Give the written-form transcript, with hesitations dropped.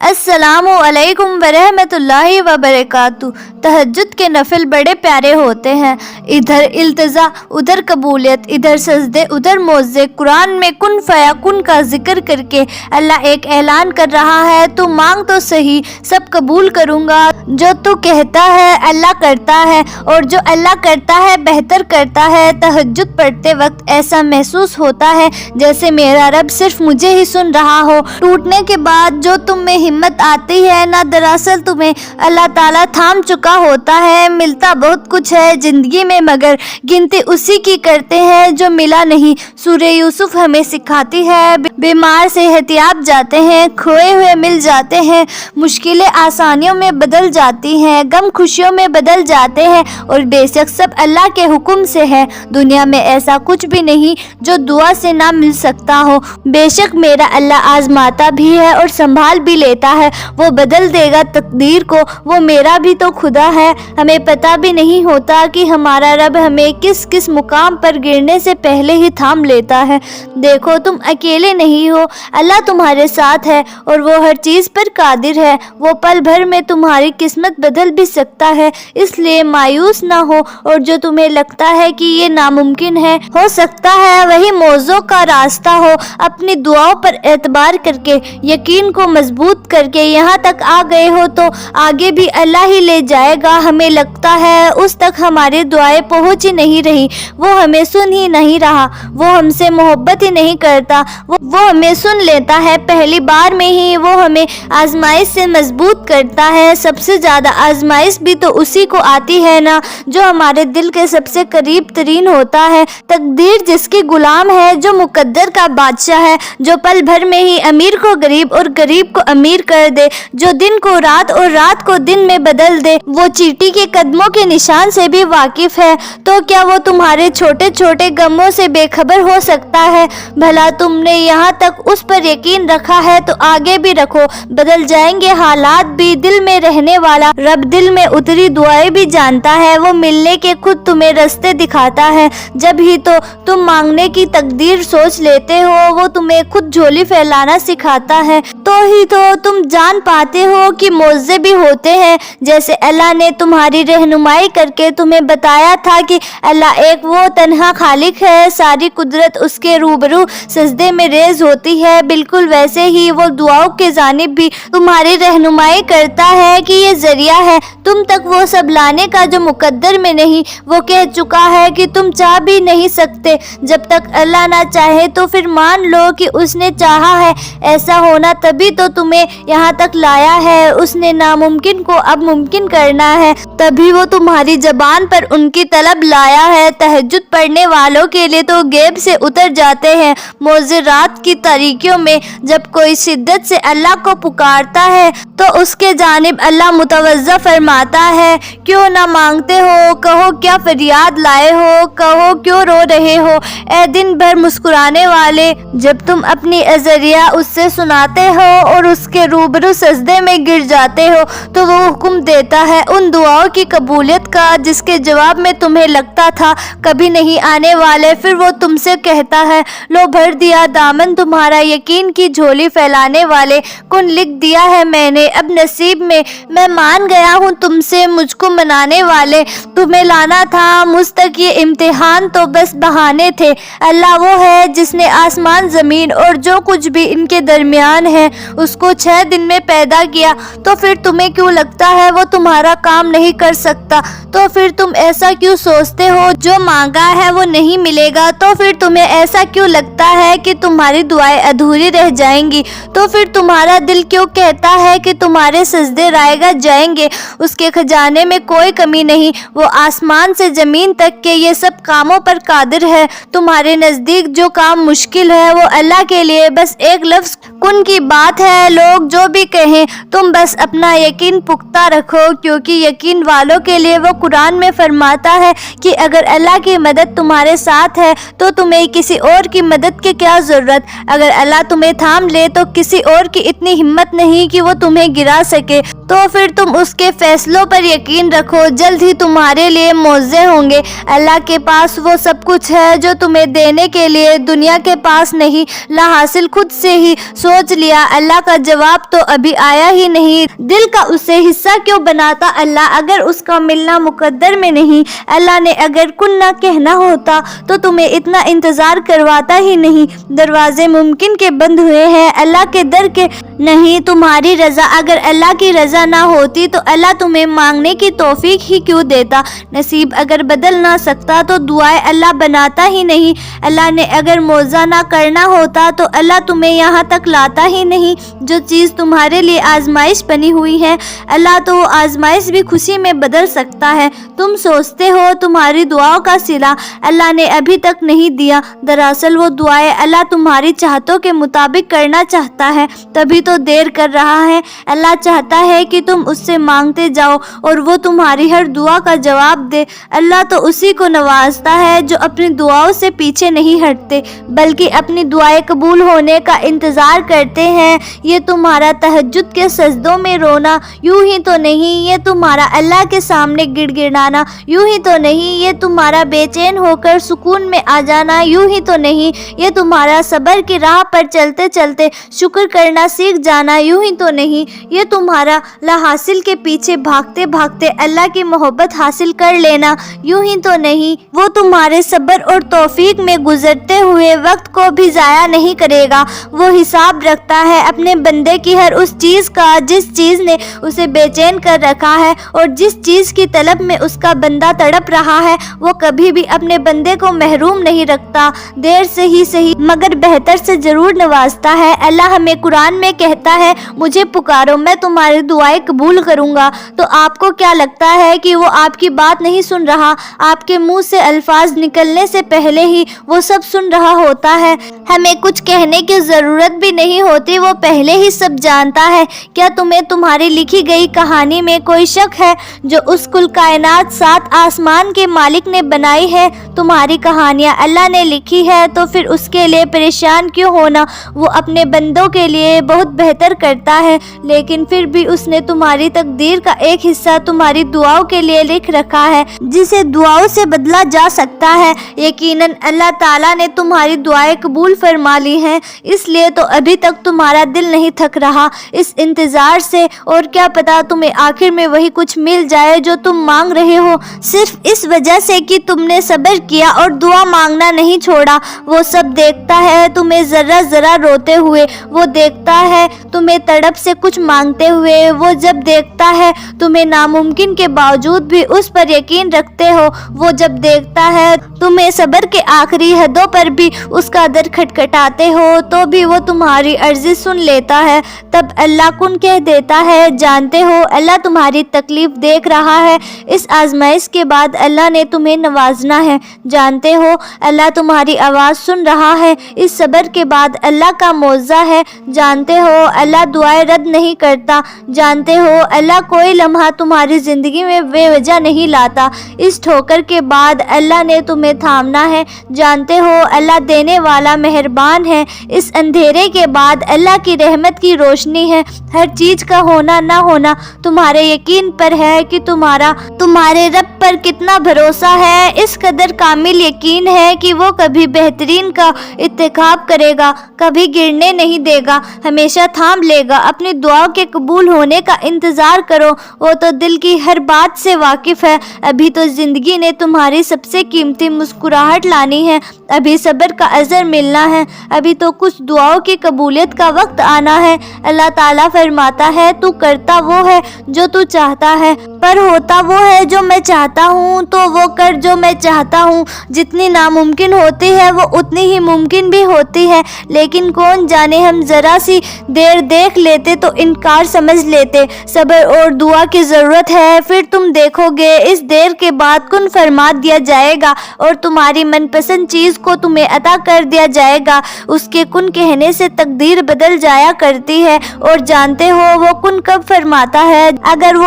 السلام علیکم ورحمۃ اللہ وبرکاتہ۔ تہجد کے نفل بڑے پیارے ہوتے ہیں، ادھر التجا ادھر قبولیت، ادھر سجدے ادھر موعظے۔ قرآن میں کن فیکون کا ذکر کر کے اللہ ایک اعلان کر رہا ہے، تو مانگ تو صحیح، سب قبول کروں گا۔ جو تو کہتا ہے اللہ کرتا ہے، اور جو اللہ کرتا ہے بہتر کرتا ہے۔ تہجد پڑھتے وقت ایسا محسوس ہوتا ہے جیسے میرا رب صرف مجھے ہی سن رہا ہو۔ ٹوٹنے کے بعد جو تم میں ہمت آتی ہے نا، دراصل تمہیں اللہ تعالیٰ تھام چکا ہوتا ہے۔ ملتا بہت کچھ ہے زندگی میں، مگر گنتی اسی کی کرتے ہیں جو ملا نہیں۔ سورہ یوسف ہمیں سکھاتی ہے، بیمار صحت یاب جاتے ہیں، کھوئے ہوئے مل جاتے ہیں، مشکلیں آسانیوں میں بدل جاتی ہیں، غم خوشیوں میں بدل جاتے ہیں، اور بے شک سب اللہ کے حکم سے ہے۔ دنیا میں ایسا کچھ بھی نہیں جو دعا سے نہ مل سکتا ہو۔ بے شک میرا اللہ آزماتا بھی ہے اور سنبھال بھی لیتا ہے، وہ بدل دے گا تقدیر کو، وہ میرا بھی تو خدا ہے۔ ہمیں پتہ بھی نہیں ہوتا کہ ہمارا رب ہمیں کس کس مقام پر گرنے سے پہلے ہی تھام لیتا ہے۔ دیکھو تم اکیلے نہیں ہو، اللہ تمہارے ساتھ ہے، اور وہ ہر چیز پر قادر ہے۔ وہ پل بھر میں تمہاری قسمت بدل بھی سکتا ہے، اس لیے مایوس نہ ہو، اور جو تمہیں لگتا ہے کہ یہ ناممکن ہے، ہو سکتا ہے وہی موضوع کا راستہ ہو۔ اپنی دعاؤں پر اعتبار کر کے، یقین کو مضبوط کر کے یہاں تک آ گئے ہو تو آگے بھی اللہ ہی لے جائے گا۔ ہمیں لگتا ہے اس تک ہماری دعائیں پہنچ ہی نہیں رہی، وہ ہمیں سن ہی نہیں رہا، وہ ہم سے محبت ہی نہیں کرتا، وہ ہمیں سن لیتا ہے پہلی بار میں ہی، وہ ہمیں آزمائش سے مضبوط کرتا ہے۔ سب سے زیادہ آزمائش بھی تو اسی کو آتی ہے نا جو ہمارے دل کے سب سے قریب ترین ہوتا ہے۔ تقدیر جس کی غلام ہے، جو مقدر کا بادشاہ ہے، جو پل بھر میں ہی امیر کو غریب اور غریب کو امیر کر دے، جو دن کو رات اور رات کو دن میں بدل دے، وہ چیٹی کے قدموں کے نشان سے بھی واقف ہے۔ تو کیا وہ تمہارے چھوٹے چھوٹے غموں سے بے خبر ہو سکتا ہے؟ بھلا تم نے یہاں تک اس پر یقین رکھا ہے تو آگے بھی رکھو۔ بدل جائیں گے حالات بھی، دل میں رہنے والا رب دل میں اتری دعائیں بھی جانتا ہے۔ وہ ملنے کے خود تمہیں رستے دکھاتا ہے، جب ہی تو تم مانگنے کی تقدیر سوچ لیتے ہو، وہ تمہیں خود جھولی پھیلانا سکھاتا ہے، تو ہی تو تم جان پاتے ہو کہ معجزے بھی ہوتے ہیں۔ جیسے اللہ نے تمہاری رہنمائی کر کے تمہیں بتایا تھا کہ اللہ ایک وہ تنہا خالق ہے، ساری قدرت اس کے روبرو سجدے میں ریز ہوتی ہے، بالکل ویسے ہی وہ دعاؤں کے جانب بھی تمہاری رہنمائی کرتا ہے کہ یہ ذریعہ ہے تم تک وہ سب لانے کا جو مقدر میں نہیں۔ وہ کہہ چکا ہے کہ تم چاہ بھی نہیں سکتے، جب تک اللہ نہ چاہے، تو پھر مان لو کہ اس نے چاہا ہے۔ ایسا ہونا تبھی تو تمہیں یہاں تک لایا ہے، اس نے ناممکن کو اب ممکن کرنا ہے، تبھی وہ تمہاری زبان پر ان کی طلب لایا ہے۔ تہجد پڑھنے والوں کے لیے تو غیب سے اتر جاتے ہیں معجزے رات کی تاریکیوں میں۔ جب کوئی شدت سے اللہ کو پکارتا ہے تو اس کے جانب اللہ متوجہ فرماتا ہے، کیوں نہ مانگتے ہو؟ کہو کیا فریاد لائے ہو؟ کہو کیوں رو رہے ہو؟ اے دن بھر مسکرانے والے، جب تم اپنی عذریہ اس سے سناتے ہو اور اس کے روبرو سجدے میں گر جاتے ہو، تو وہ حکم دیتا ہے ان دعاؤں کی قبولیت کا جس کے جواب میں تمہیں لگتا تھا کبھی نہیں آنے والے۔ پھر وہ تم سے کہتا ہے، لو بھر دیا دامن تمہارا یقین کی جھولی پھیلانے والے، کن لکھ دیا ہے میں نے اب نصیب میں، میں مان گیا ہوں تم سے مجھ کو منانے والے۔ تمہیں لانا تھا مجھ تک یہ امتحان تو بس بہانے تھے۔ اللہ وہ ہے جس نے آسمان زمین اور جو کچھ بھی ان کے درمیان ہے اس کو 6 دن میں پیدا کیا، تو پھر تمہیں کیوں لگتا ہے وہ تمہارا کام نہیں کر سکتا؟ تو پھر تم ایسا کیوں سوچتے ہو جو مانگا ہے وہ نہیں ملے گا؟ تو پھر تمہیں ایسا کیوں لگتا ہے کہ تمہاری دعائیں ادھوری رہ جائیں گی؟ تو پھر تمہارا دل کیوں کہتا ہے کہ تمہارے سجدے رائے گا جائیں گے؟ اس کے خزانے میں کوئی کمی نہیں، وہ آسمان سے زمین تک کے یہ سب کاموں پر قادر ہے۔ تمہارے نزدیک جو کام مشکل ہے وہ اللہ کے لیے بس ایک لفظ کن کی بات ہے۔ لوگ جو بھی کہیں، تم بس اپنا یقین پختہ رکھو، کیونکہ یقین والوں کے لیے وہ قرآن میں فرماتا ہے کہ اگر اللہ کی مدد تمہارے ساتھ ہے تو تمہیں کسی اور کی مدد کی کیا ضرورت؟ اگر اللہ تمہیں تھام لے تو کسی اور کی اتنی ہمت نہیں کہ وہ تمہیں گرا سکے۔ تو پھر تم اس کے فیصلوں پر یقین رکھو، جلد ہی تمہارے لیے معجزے ہوں گے۔ اللہ کے پاس وہ سب کچھ ہے جو تمہیں دینے کے لیے دنیا کے پاس نہیں، لا حاصل خود سے ہی سوچ لیا۔ اللہ کا جواب جواب تو ابھی آیا ہی نہیں، دل کا اسے حصہ کیوں بناتا اللہ؟ اگر اس کا ملنا مقدر میں نہیں، اللہ نے اگر کن نہ کہنا ہوتا تو تمہیں اتنا انتظار کرواتا ہی نہیں۔ دروازے ممکن کے بند ہوئے ہیں اللہ کے در کے، نہیں تمہاری رضا۔ اگر اللہ کی رضا نہ ہوتی تو اللہ تمہیں مانگنے کی توفیق ہی کیوں دیتا؟ نصیب اگر بدل نہ سکتا تو دعائیں اللہ بناتا ہی نہیں۔ اللہ نے اگر معجزہ نہ کرنا ہوتا تو اللہ تمہیں یہاں تک لاتا ہی نہیں۔ جو چیز تمہارے لیے آزمائش بنی ہوئی ہے، اللہ تو وہ آزمائش بھی خوشی میں بدل سکتا ہے۔ تم سوچتے ہو تمہاری دعاؤں کا صلہ اللہ نے ابھی تک نہیں دیا، دراصل وہ دعائیں اللہ تمہاری چاہتوں کے مطابق کرنا چاہتا ہے، تبھی تو دیر کر رہا ہے۔ اللہ چاہتا ہے کہ تم اس سے مانگتے جاؤ اور وہ تمہاری ہر دعا کا جواب دے۔ اللہ تو اسی کو نوازتا ہے جو اپنی دعاؤں سے پیچھے نہیں ہٹتے بلکہ اپنی دعائیں قبول ہونے کا انتظار کرتے ہیں۔ یہ تمہارا تہجد کے سجدوں میں رونا یوں ہی تو نہیں، یہ تمہارا اللہ کے سامنے گڑ گڑانا یوں ہی تو نہیں، یہ تمہارا بے چین ہو کر سکون میں آ جانا یوں ہی تو نہیں، یہ تمہارا صبر کی راہ پر چلتے چلتے شکر کرنا سیکھ جانا یوں ہی تو نہیں، یہ تمہارا لا حاصل کے پیچھے بھاگتے بھاگتے اللہ کی محبت حاصل کر لینا یوں ہی تو نہیں۔ وہ تمہارے صبر اور توفیق میں گزرتے ہوئے وقت کو بھی ضائع نہیں کرے گا۔ وہ حساب رکھتا ہے اپنے بندے کی ہر اس چیز کا جس چیز نے اسے بے چین کر رکھا ہے، اور جس چیز کی طلب میں اس کا بندہ تڑپ رہا ہے وہ کبھی بھی اپنے بندے کو محروم نہیں رکھتا، دیر سے ہی صحیح مگر بہتر سے ضرور نوازتا ہے۔ اللہ ہمیں قرآن میں کہتا ہے مجھے پکارو میں تمہاری دعائیں قبول کروں گا، تو آپ کو کیا لگتا ہے کہ وہ آپ کی بات نہیں سن رہا؟ آپ کے منہ سے الفاظ نکلنے سے پہلے ہی وہ سب سن رہا ہوتا ہے۔ ہمیں کچھ کہنے کی ضرورت بھی نہیں ہوتی، وہ پہلے ہی سب جانتا ہے۔ کیا تمہیں تمہاری لکھی گئی کہانی میں کوئی شک ہے جو اس کل کائنات 7 آسمان کے مالک نے بنائی ہے؟ تمہاری کہانیاں اللہ نے لکھی ہے تو پھر اس کے لیے پریشان کیوں ہونا؟ وہ اپنے بندوں کے لیے بہت بہتر کرتا ہے، لیکن پھر بھی اس نے تمہاری تقدیر کا ایک حصہ تمہاری دعاؤں کے لیے لکھ رکھا ہے جسے دعاؤں سے بدلا جا سکتا ہے۔ یقیناً اللہ تعالیٰ نے تمہاری دعائیں قبول فرما لی ہیں، اس لیے تو ابھی تک تمہارا دل نہیں تھک رہا اس انتظار سے، اور کیا پتا تمہیں آخر میں وہی کچھ مل جائے جو تم مانگ رہے ہو، صرف اس وجہ سے کہ تم نے صبر کیا اور دعا مانگنا نہیں چھوڑا۔ وہ سب دیکھتا ہے تمہیں ذرہ ذرہ روتے ہوئے، وہ دیکھتا ہے تمہیں تڑپ سے کچھ مانگتے ہوئے، وہ جب دیکھتا ہے تمہیں ناممکن کے باوجود بھی اس پر یقین رکھتے ہو، وہ جب دیکھتا ہے تمہیں صبر کے آخری حدوں پر بھی اس کا در کھٹکھٹاتے ہو تو بھی وہ تمہاری عرضی سن لیتا ہے، تب اللہ کن کہہ دیتا ہے۔ جانتے ہو اللہ تمہاری تکلیف دیکھ رہا ہے، اس آزمائش کے بعد اللہ نے تمہیں نوازنا ہے۔ جانتے ہو اللہ تمہاری آواز سن رہا ہے، اس صبر کے بعد اللہ کا معجزہ ہے۔ جانتے ہو اللہ دعائیں رد نہیں کرتا۔ جانتے ہو اللہ کوئی لمحہ تمہاری زندگی میں بے وجہ نہیں لاتا، اس ٹھوکر کے بعد اللہ نے تمہیں تھامنا ہے۔ جانتے ہو اللہ دینے والا مہربان ہے، اس اندھیرے کے بعد اللہ کی رحمت کی روشنی ہے۔ ہر چیز کا ہونا نہ ہونا تمہارے یقین پر ہے کہ تمہارے رب پر کتنا بھروسہ ہے، اس قدر کامل یقین ہے کہ وہ کبھی بہترین کا انتخاب کرے گا، کبھی گرنے نہیں دے گا، ہمیشہ تھام لے گا۔ اپنی دعا کے قبول ہونے کا انتظار کرو، وہ تو دل کی ہر بات سے واقف ہے۔ ابھی تو زندگی نے تمہاری سب سے قیمتی مسکراہٹ لانی ہے، ابھی صبر کا اجر ملنا ہے، ابھی تو کچھ دعاؤں کی قبولیت کا وقت آنا ہے۔ اللہ تعالیٰ فرماتا ہے تو کرتا وہ ہے جو تو چاہتا ہے، پر ہوتا وہ ہے جو میں چاہتا ہوں، تو وہ کر جو میں چاہتا ہوں۔ جتنی ناممکن ہوتی ہے وہ اتنی ہی ممکن بھی ہوتی ہے، لیکن کون جانے ہم ذرا سی دیر دیکھ لیتے تو انکار سمجھ لیتے۔ صبر اور دعا کی ضرورت ہے، پھر تم دیکھو گے اس دیر کے بعد کن فرما دیا جائے گا اور تمہاری من پسند چیز کو تمہیں عطا کر دیا جائے گا۔ اس کے کن کہنے سے تقدیر بدل جایا کرتی ہے، اور جانتے ہو وہ کن کب فرماتا ہے؟ اگر وہ